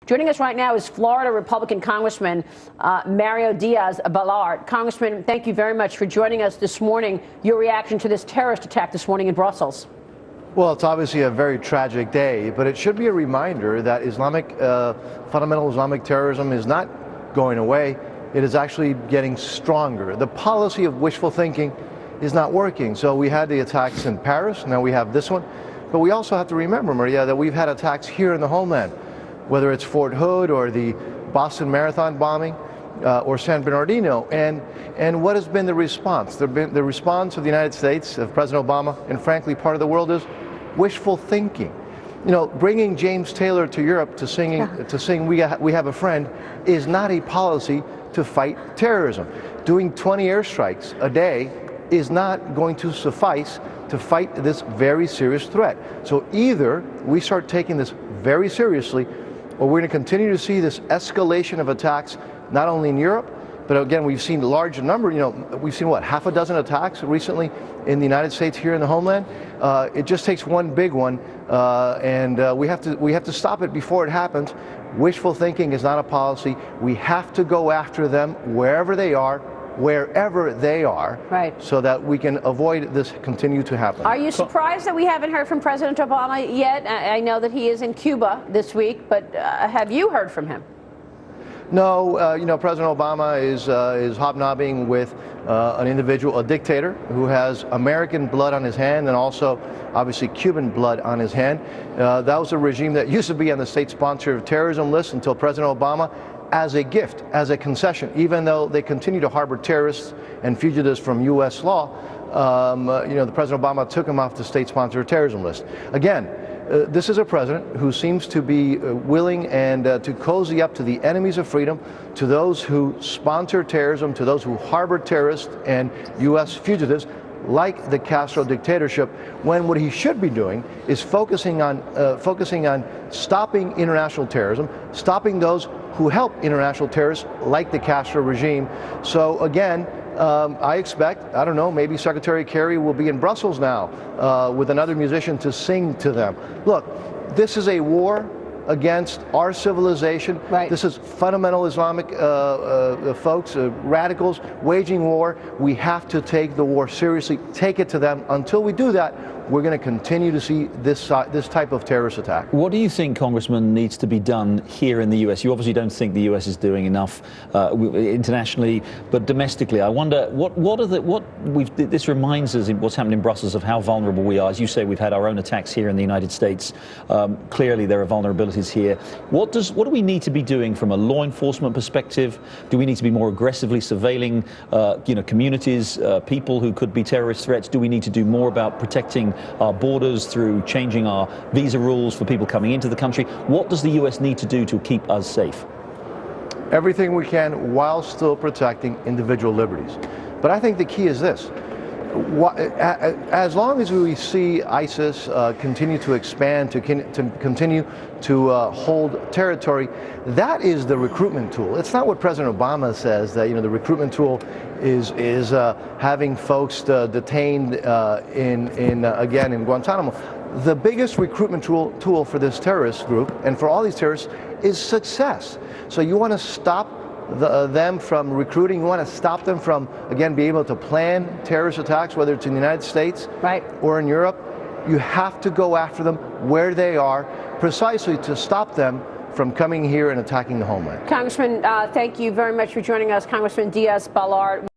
Joining us right now is Florida Republican Congressman Mario Diaz-Balart. Congressman, thank you very much for joining us this morning. Your reaction to this terrorist attack this morning in Brussels? Well, it's obviously a very tragic day, but it should be a reminder that fundamental Islamic terrorism is not going away. It is actually getting stronger. The policy of wishful thinking is not working. So we had the attacks in Paris, now we have this one. But we also have to remember, Maria, that we've had attacks here in the homeland, whether it's Fort Hood or the Boston Marathon bombing or San Bernardino. And what has been the response? The response of the United States, of President Obama, and frankly part of the world, is wishful thinking. You know, bringing James Taylor to Europe to sing We Have a Friend is not a policy to fight terrorism. Doing 20 airstrikes a day is not going to suffice to fight this very serious threat. So either we start taking this very seriously, or we're going to continue to see this escalation of attacks, not only in Europe, but again, we've seen a large number, we've seen what, half a dozen attacks recently in the United States here in the homeland. It just takes one big one, and we have to stop it before it happens. Wishful thinking is not a policy. We have to go after them wherever they are, right, so that we can avoid this continue to happen. Are you surprised that we haven't heard from President Obama yet? I know that he is in Cuba this week, but have you heard from him? No, President Obama is hobnobbing with an individual, a dictator, who has American blood on his hand and also, obviously, Cuban blood on his hand. That was a regime that used to be on the state sponsor of terrorism list until President Obama, as a gift, as a concession, even though they continue to harbor terrorists and fugitives from U.S. law, the President Obama took him off the state sponsor of terrorism list. Again, this is a president who seems to be willing and to cozy up to the enemies of freedom, to those who sponsor terrorism, to those who harbor terrorists and U.S. fugitives, like the Castro dictatorship, when what he should be doing is focusing on stopping international terrorism, stopping those who help international terrorists like the Castro regime. So again, I expect, I don't know, maybe Secretary Kerry will be in Brussels now with another musician to sing to them. Look, this is a war against our civilization. Right. This is fundamental Islamic folks, radicals, waging war. We have to take the war seriously, take it to them. Until we do that, we're going to continue to see this type of terrorist attack. What do you think, Congressman, needs to be done here in the U.S.? You obviously don't think the U.S. is doing enough internationally, but domestically, I wonder this reminds us, what's happened in Brussels, of how vulnerable we are. As you say, we've had our own attacks here in the United States. Clearly, there are vulnerabilities here. What do we need to be doing from a law enforcement perspective? Do we need to be more aggressively surveilling, communities, people who could be terrorist threats? Do we need to do more about protecting our borders through changing our visa rules for people coming into the country? What does the U.S. need to do to keep us safe? Everything we can while still protecting individual liberties. But I think the key is this. As long as we see ISIS continue to expand, to continue to hold territory, that is the recruitment tool. It's not what President Obama says, that the recruitment tool is having folks detained in Guantanamo. The biggest recruitment tool for this terrorist group and for all these terrorists is success. So you want to stop them from recruiting. You want to stop them from, again, being able to plan terrorist attacks, whether it's in the United States, right, or in Europe. You have to go after them where they are, precisely to stop them from coming here and attacking the homeland. Congressman, thank you very much for joining us, Congressman Diaz-Balart.